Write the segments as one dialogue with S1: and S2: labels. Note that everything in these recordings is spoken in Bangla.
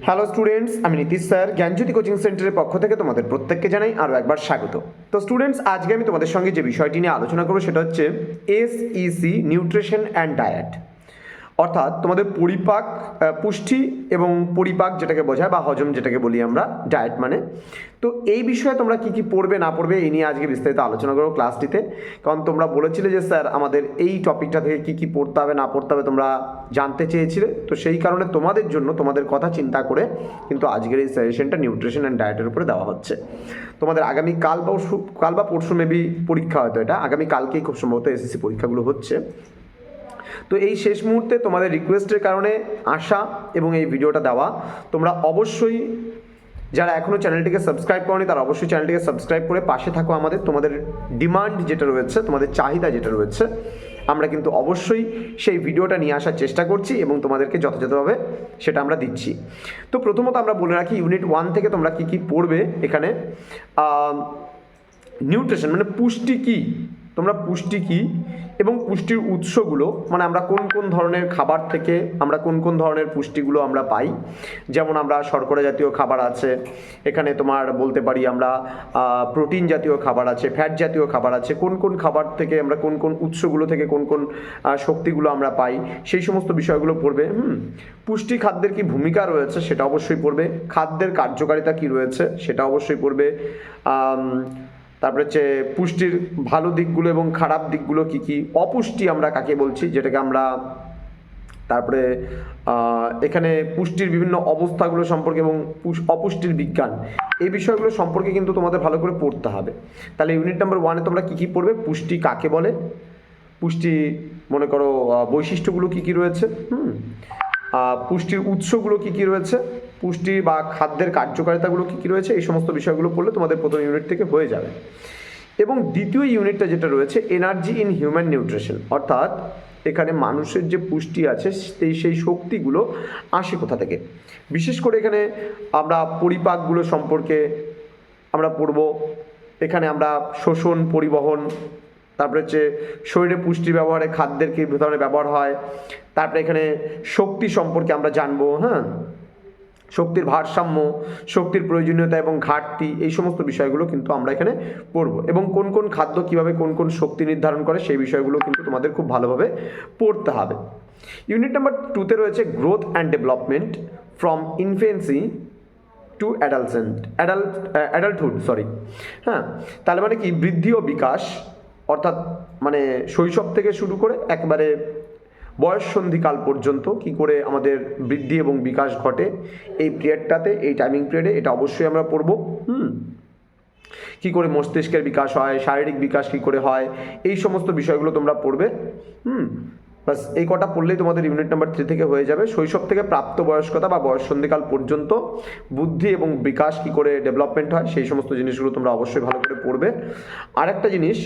S1: হ্যালো স্টুডেন্টস, আমি নীতিশ স্যার জ্ঞানজ্যোতি কোচিং সেন্টারের পক্ষ থেকে তোমাদের প্রত্যেককে জানাই আরও একবার স্বাগত। তো স্টুডেন্টস, আজকে আমি তোমাদের সঙ্গে যে বিষয়টি নিয়ে আলোচনা করবো সেটা হচ্ছে এসইসি নিউট্রিশন অ্যান্ড ডায়েট, অর্থাৎ তোমাদের পরিপাক, পুষ্টি এবং পরিপাক যেটাকে বোঝায় বা হজম যেটাকে বলি আমরা, ডায়েট মানে। তো এই বিষয়ে তোমরা কি কি পড়বে না পড়বে এই নিয়ে আজকে বিস্তারিত আলোচনা করবো ক্লাসটিতে। কারণ তোমরা বলেছিলে যে স্যার আমাদের এই টপিকটা থেকে কি কি পড়তে হবে না পড়তে হবে তোমরা জানতে চেয়েছিলে। তো সেই কারণে তোমাদের জন্য, তোমাদের কথা চিন্তা করে কিন্তু আজকের এই সাজেশনটা নিউট্রিশন অ্যান্ড ডায়েটের উপরে দেওয়া হচ্ছে। তোমাদের আগামী কাল বা পরশু মেবি পরীক্ষা, হয়তো এটা আগামী কালকেই খুব সম্ভবত এসএসসি পরীক্ষাগুলো হচ্ছে। তো এই শেষ মুহূর্তে তোমাদের রিকোয়েস্টের কারণে আসা এবং এই ভিডিওটা দেওয়া। তোমরা অবশ্যই যারা এখনও চ্যানেলটিকে সাবস্ক্রাইব করনি তারা অবশ্যই চ্যানেলটিকে সাবস্ক্রাইব করে পাশে থাকো আমাদের। তোমাদের ডিমান্ড যেটা রয়েছে, তোমাদের চাহিদা যেটা রয়েছে, আমরা কিন্তু অবশ্যই সেই ভিডিওটা নিয়ে আসার চেষ্টা করছি এবং তোমাদেরকে যথাযথভাবে সেটা আমরা দিচ্ছি। তো প্রথমত আমরা বলে রাখি, ইউনিট 1 থেকে তোমরা কি কি পড়বে এখানে। নিউট্রিশন মানে পুষ্টি কী, তোমরা পুষ্টি কী এবং পুষ্টির উৎসগুলো, মানে আমরা কোন কোন ধরনের খাবার থেকে আমরা কোন কোন ধরনের পুষ্টিগুলো আমরা পাই। যেমন আমরা শর্করা জাতীয় খাবার আছে, এখানে তোমার বলতে পারি আমরা প্রোটিন জাতীয় খাবার আছে, ফ্যাট জাতীয় খাবার আছে, কোন কোন খাবার থেকে আমরা কোন কোন উৎসগুলো থেকে কোন কোন শক্তিগুলো আমরা পাই, সেই সমস্ত বিষয়গুলো পড়বে। পুষ্টি খাদ্যের কি ভূমিকা রয়েছে সেটা অবশ্যই পড়বে। খাদ্যের কার্যকারিতা কি রয়েছে সেটা অবশ্যই পড়বে। তারপরে হচ্ছে পুষ্টির ভালো দিকগুলো এবং খারাপ দিকগুলো কি কি, অপুষ্টি আমরা কাকে বলছি যেটাকে আমরা, তারপরে এখানে পুষ্টির বিভিন্ন অবস্থাগুলো সম্পর্কে এবং অপুষ্টির বিজ্ঞান, এই বিষয়গুলো সম্পর্কে কিন্তু তোমাদের ভালো করে পড়তে হবে। তাহলে ইউনিট নাম্বার 1-এ তোমরা কী কী পড়বে, পুষ্টি কাকে বলে, পুষ্টি মনে করো বৈশিষ্ট্যগুলো কী কী রয়েছে, পুষ্টির উৎসগুলো কী কী রয়েছে, পুষ্টি বা খাদ্যের কার্যকারিতাগুলো কী কী রয়েছে, এই সমস্ত বিষয়গুলো পড়লে তোমাদের প্রথম ইউনিট থেকে হয়ে যাবে। এবং দ্বিতীয় ইউনিটটা যেটা রয়েছে এনার্জি ইন হিউম্যান নিউট্রিশন, অর্থাৎ এখানে মানুষের যে পুষ্টি আছে সেই শক্তিগুলো আসে কোথা থেকে। বিশেষ করে এখানে আমরা পরিপাকগুলো সম্পর্কে আমরা পড়ব। এখানে আমরা শোষণ, পরিবহন, তারপরে হচ্ছে শরীরে পুষ্টি ব্যবহারে খাদ্যের কী ধরনের ব্যবহার হয়, তারপরে এখানে শক্তি সম্পর্কে আমরা জানবো, শক্তির ভারসাম্য, শক্তির প্রয়োজনীয়তা এবং ঘাটতি, এই সমস্ত বিষয়গুলো কিন্তু আমরা এখানে পড়ব। এবং কোন কোন খাদ্য কীভাবে কোন কোন শক্তি নির্ধারণ করে সেই বিষয়গুলো কিন্তু তোমাদের খুব ভালোভাবে পড়তে হবে। ইউনিট নাম্বার 2-তে রয়েছে growth and development from infancy to adulthood, তাহলে মানে কি, বৃদ্ধি ও বিকাশ, অর্থাৎ মানে শৈশব থেকে শুরু করে একবারে বয়ঃসন্ধিকাল পর্যন্ত কি করে আমাদের বৃদ্ধি এবং বিকাশ ঘটে, এই পিরিয়ডটাতে, এই টাইমিং পিরিয়ডে এটা অবশ্যই আমরা পড়ব। কি করে মস্তিষ্কের বিকাশ হয়, শারীরিক বিকাশ কি করে হয়, এই সমস্ত বিষয়গুলো তোমরা পড়বে। বাস এই কটা পড়লেই তোমাদের ইউনিট নাম্বার 3 থেকে হয়ে যাবে। শৈশব থেকে প্রাপ্তবয়স্কতা বা বয়ঃসন্ধিকাল পর্যন্ত বুদ্ধি এবং বিকাশ কি করে ডেভেলপমেন্ট হয়, সেই সমস্ত জিনিসগুলো তোমরা অবশ্যই ভালো করে পড়বে। আরেকটা জিনিস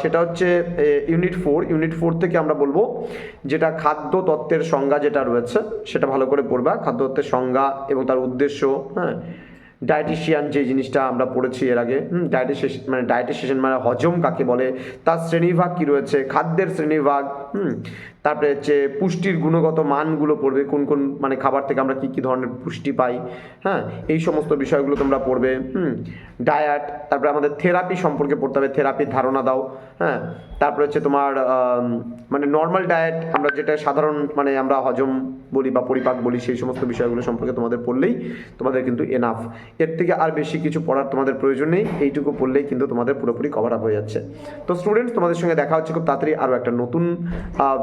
S1: সেটা হচ্ছে ইউনিট 4 থেকে আমরা বলবো যেটা খাদ্য তত্ত্বের সংজ্ঞা যেটা রয়েছে সেটা ভালো করে পড়বা। খাদ্য তত্ত্বের সংজ্ঞা এবং তার উদ্দেশ্য, ডায়েটিশিয়ান যে জিনিসটা আমরা পড়েছি এর আগে, ডায়েটিশিয়ান মানে হজম কাকে বলে, তার শ্রেণীভাগ কি রয়েছে, খাদ্যের শ্রেণীভাগ, তারপরে হচ্ছে পুষ্টির গুণগত মানগুলো পড়বে, কোন কোন মানে খাবার থেকে আমরা কি কি ধরনের পুষ্টি পাই, এই সমস্ত বিষয়গুলো তোমরা পড়বে। ডায়েট, তারপরে আমাদের থেরাপি সম্পর্কে পড়তে হবে, থেরাপির ধারণা দাও। তারপরে হচ্ছে তোমার মানে নর্মাল ডায়েট, আমরা যেটা সাধারণ মানে আমরা হজম বলি বা পরিপাক বলি, সেই সমস্ত বিষয়গুলো সম্পর্কে তোমাদের পড়লেই তোমাদের কিন্তু এনাফ। এর থেকে আর বেশি কিছু পড়ার তোমাদের প্রয়োজন নেই, এইটুকু পড়লেই কিন্তু তোমাদের পুরোপুরি কভার আপ হয়ে যাচ্ছে। তো স্টুডেন্টস, তোমাদের সঙ্গে দেখা হচ্ছে খুব তাড়াতাড়ি আরও একটা নতুন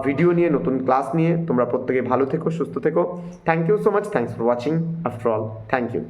S1: ভিডিও নিয়ে, নতুন ক্লাস নিয়ে। তোমরা প্রত্যেকে ভালো থেকো, সুস্থ থেকো। Thank you so much, thanks for watching after all, thank you.